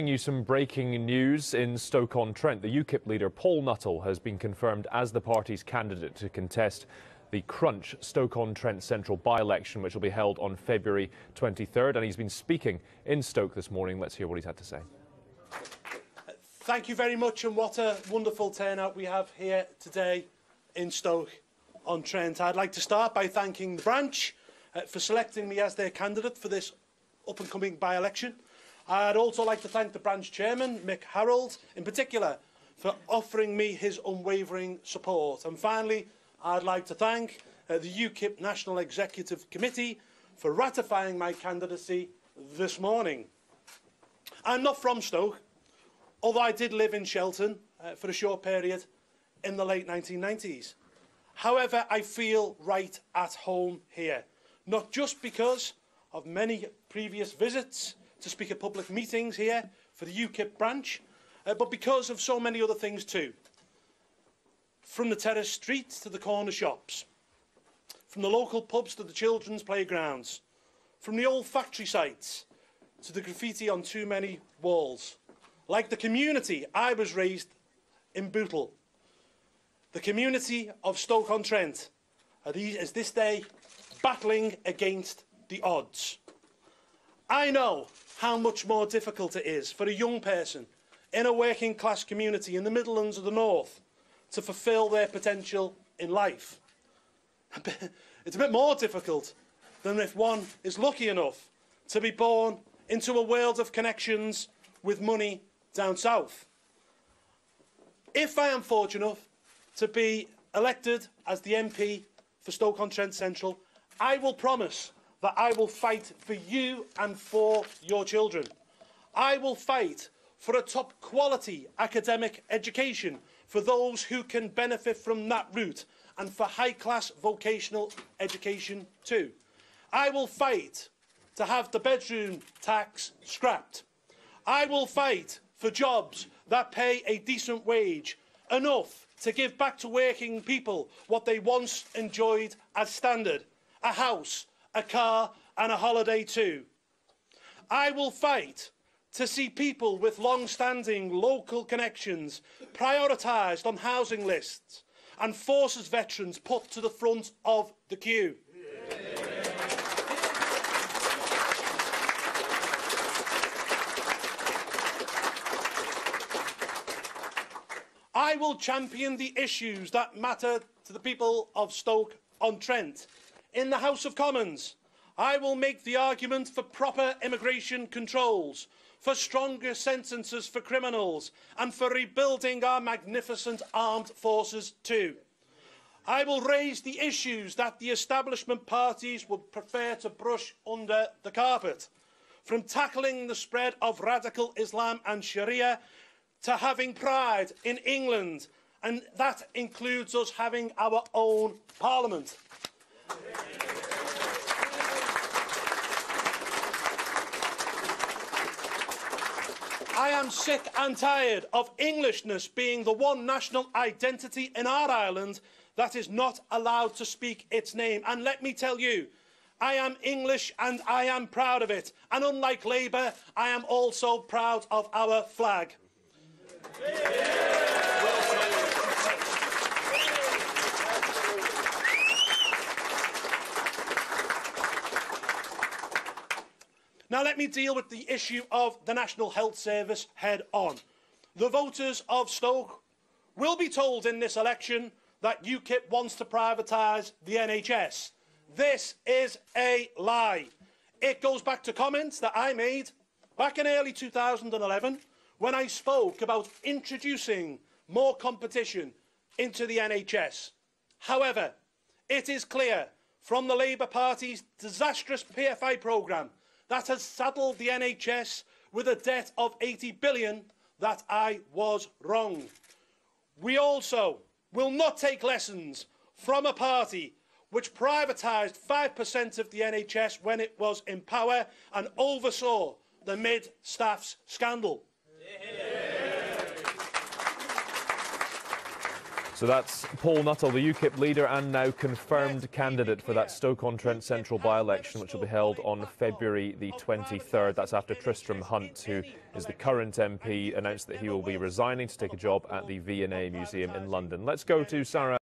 You some breaking news in Stoke-on-Trent. The UKIP leader Paul Nuttall has been confirmed as the party's candidate to contest the Crunch Stoke-on-Trent Central by-election, which will be held on February 23rd. And he's been speaking in Stoke this morning. Let's hear what he's had to say. Thank you very much, and what a wonderful turnout we have here today in Stoke-on-Trent. I'd like to start by thanking the branch for selecting me as their candidate for this up-and-coming by-election. I'd also like to thank the branch chairman, Mick Harold, in particular, for offering me his unwavering support. And finally, I'd like to thank the UKIP National Executive Committee for ratifying my candidacy this morning. I'm not from Stoke, although I did live in Shelton for a short period in the late 1990s. However, I feel right at home here, not just because of many previous visits to speak at public meetings here for the UKIP branch, but because of so many other things too. From the terrace streets to the corner shops, from the local pubs to the children's playgrounds, from the old factory sites to the graffiti on too many walls. Like the community I was raised in Bootle, the community of Stoke-on-Trent is this day battling against the odds. I know how much more difficult it is for a young person in a working class community in the Midlands of the North to fulfil their potential in life. It's a bit more difficult than if one is lucky enough to be born into a world of connections with money down south. If I am fortunate enough to be elected as the MP for Stoke-on-Trent Central, I will promise that I will fight for you and for your children. I will fight for a top quality academic education for those who can benefit from that route, and for high class vocational education too. I will fight to have the bedroom tax scrapped. I will fight for jobs that pay a decent wage, enough to give back to working people what they once enjoyed as standard: a house, a car and a holiday too. I will fight to see people with long-standing local connections prioritised on housing lists and forces veterans put to the front of the queue. I will champion the issues that matter to the people of Stoke-on-Trent. In the House of Commons, I will make the argument for proper immigration controls, for stronger sentences for criminals, and for rebuilding our magnificent armed forces too. I will raise the issues that the establishment parties would prefer to brush under the carpet, from tackling the spread of radical Islam and Sharia to having pride in England, and that includes us having our own parliament. I am sick and tired of Englishness being the one national identity in our island that is not allowed to speak its name. And let me tell you, I am English and I am proud of it. And unlike Labour, I am also proud of our flag. Now let me deal with the issue of the National Health Service head on. The voters of Stoke will be told in this election that UKIP wants to privatise the NHS. This is a lie. It goes back to comments that I made back in early 2011 when I spoke about introducing more competition into the NHS. However, it is clear from the Labour Party's disastrous PFI programme that has saddled the NHS with a debt of 80 billion that I was wrong. We also will not take lessons from a party which privatised 5% of the NHS when it was in power and oversaw the mid-staffs scandal. So that's Paul Nuttall, the UKIP leader and now confirmed candidate for that Stoke-on-Trent Central by-election, which will be held on February the 23rd. That's after Tristram Hunt, who is the current MP, announced that he will be resigning to take a job at the V&A Museum in London. Let's go to Sarah.